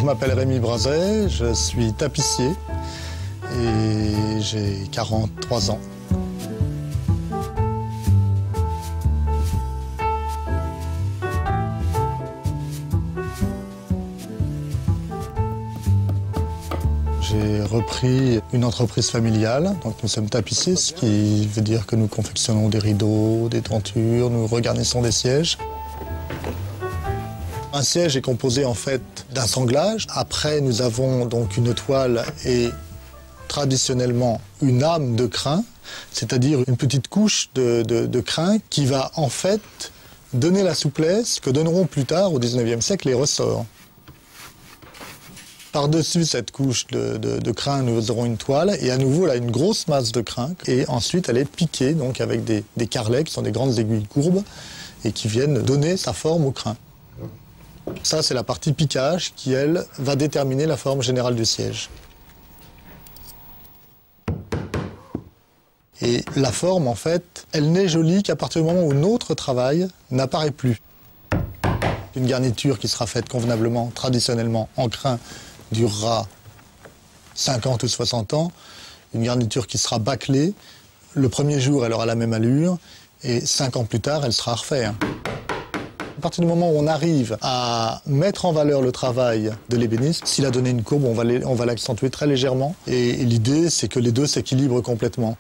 m'appelle Rémi Brazet, je suis tapissier et j'ai 43 ans. J'ai repris une entreprise familiale, donc nous sommes tapissiers, ce qui veut dire que nous confectionnons des rideaux, des tentures, nous regarnissons des sièges. Un siège est composé en fait d'un sanglage. Après, nous avons donc une toile et traditionnellement une âme de crin, c'est-à-dire une petite couche de crin qui va en fait donner la souplesse que donneront plus tard au XIXe siècle les ressorts. Par-dessus cette couche de crin, nous aurons une toile et à nouveau là une grosse masse de crin et ensuite elle est piquée donc avec des carrelets qui sont des grandes aiguilles courbes et qui viennent donner sa forme au crin. Ça c'est la partie piquage qui elle va déterminer la forme générale du siège. Et la forme en fait, elle n'est jolie qu'à partir du moment où notre travail n'apparaît plus. Une garniture qui sera faite convenablement, traditionnellement en crin, durera 50 ou 60 ans. Une garniture qui sera bâclée, le premier jour, elle aura la même allure, et 5 ans plus tard, elle sera à refaire. À partir du moment où on arrive à mettre en valeur le travail de l'ébéniste, s'il a donné une courbe, on va l'accentuer très légèrement. Et l'idée, c'est que les deux s'équilibrent complètement.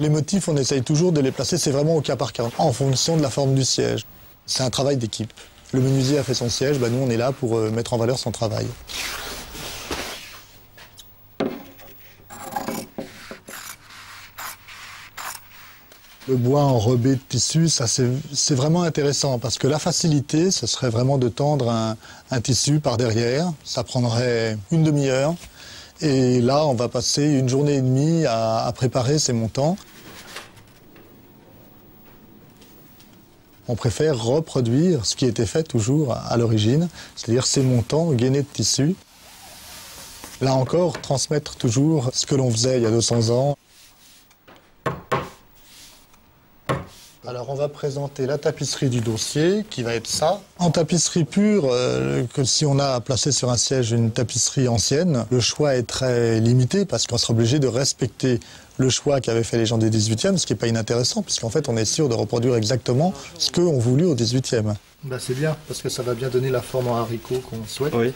Les motifs, on essaye toujours de les placer, c'est vraiment au cas par cas, en fonction de la forme du siège. C'est un travail d'équipe. Le menuisier a fait son siège, nous on est là pour mettre en valeur son travail. Le bois enrobé de tissu, ça c'est vraiment intéressant parce que la facilité, ce serait vraiment de tendre un tissu par derrière. Ça prendrait une demi-heure. Et là, on va passer une journée et demie à préparer ces montants. On préfère reproduire ce qui était fait toujours à l'origine, c'est-à-dire ces montants gainés de tissu. Là encore, transmettre toujours ce que l'on faisait il y a 200 ans. Alors on va présenter la tapisserie du dossier, qui va être ça. En tapisserie pure, que si on a placé sur un siège une tapisserie ancienne, le choix est très limité parce qu'on sera obligé de respecter le choix qu'avaient fait les gens du 18e, ce qui n'est pas inintéressant, puisqu'en fait on est sûr de reproduire exactement ce qu'eux ont voulu au 18e. C'est bien, parce que ça va bien donner la forme en haricot qu'on souhaite. Oui.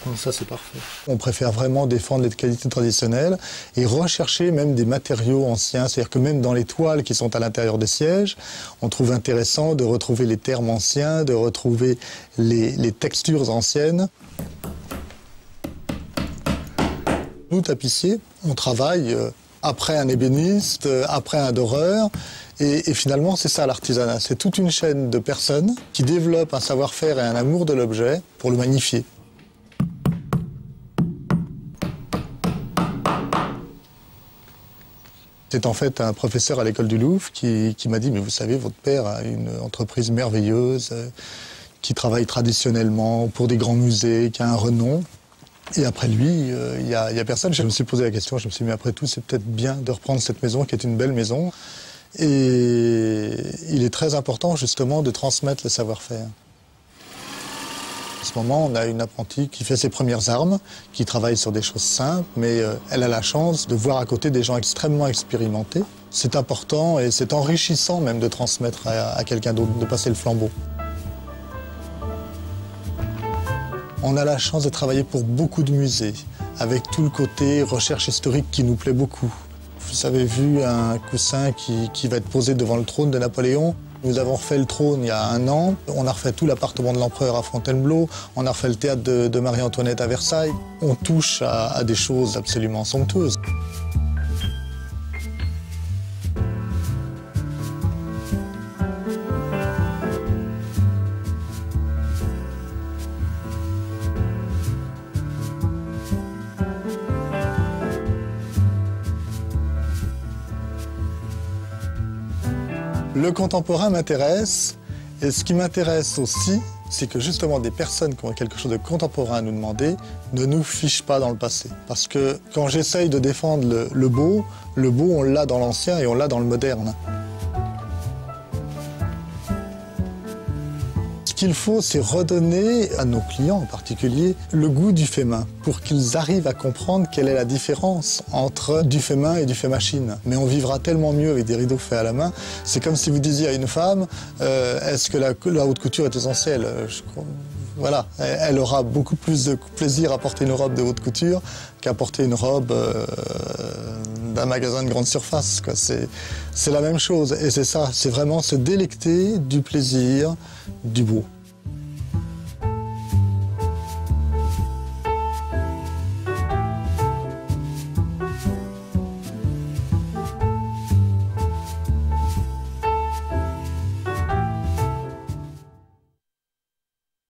Donc ça c'est parfait. On préfère vraiment défendre les qualités traditionnelles et rechercher même des matériaux anciens. C'est-à-dire que même dans les toiles qui sont à l'intérieur des sièges, on trouve intéressant de retrouver les termes anciens, de retrouver les textures anciennes. Nous, tapissiers, on travaille après un ébéniste, après un doreur. Et finalement, c'est ça l'artisanat. C'est toute une chaîne de personnes qui développent un savoir-faire et un amour de l'objet pour le magnifier. C'est en fait un professeur à l'école du Louvre qui m'a dit « Mais vous savez, votre père a une entreprise merveilleuse qui travaille traditionnellement pour des grands musées, qui a un renom. Et après lui, il y a personne. » Je me suis posé la question, je me suis dit « Mais après tout, c'est peut-être bien de reprendre cette maison qui est une belle maison. » Et il est très important justement de transmettre le savoir-faire. En ce moment, on a une apprentie qui fait ses premières armes, qui travaille sur des choses simples, mais elle a la chance de voir à côté des gens extrêmement expérimentés. C'est important et c'est enrichissant même de transmettre à quelqu'un d'autre, de passer le flambeau. On a la chance de travailler pour beaucoup de musées, avec tout le côté recherche historique qui nous plaît beaucoup. Vous avez vu un coussin qui va être posé devant le trône de Napoléon. Nous avons refait le trône il y a 1 an. On a refait tout l'appartement de l'empereur à Fontainebleau. On a refait le théâtre de Marie-Antoinette à Versailles. On touche à des choses absolument somptueuses. Le contemporain m'intéresse, et ce qui m'intéresse aussi, c'est que justement des personnes qui ont quelque chose de contemporain à nous demander ne nous fichent pas dans le passé. Parce que quand j'essaye de défendre le beau on l'a dans l'ancien et on l'a dans le moderne. Ce qu'il faut, c'est redonner à nos clients en particulier le goût du fait main pour qu'ils arrivent à comprendre quelle est la différence entre du fait main et du fait machine. Mais on vivra tellement mieux avec des rideaux faits à la main. C'est comme si vous disiez à une femme, est-ce que la haute couture est essentielle? Voilà, elle aura beaucoup plus de plaisir à porter une robe de haute couture qu'à porter une robe d'un magasin de grande surface, quoi. C'est la même chose et c'est ça, c'est vraiment se délecter du plaisir du beau.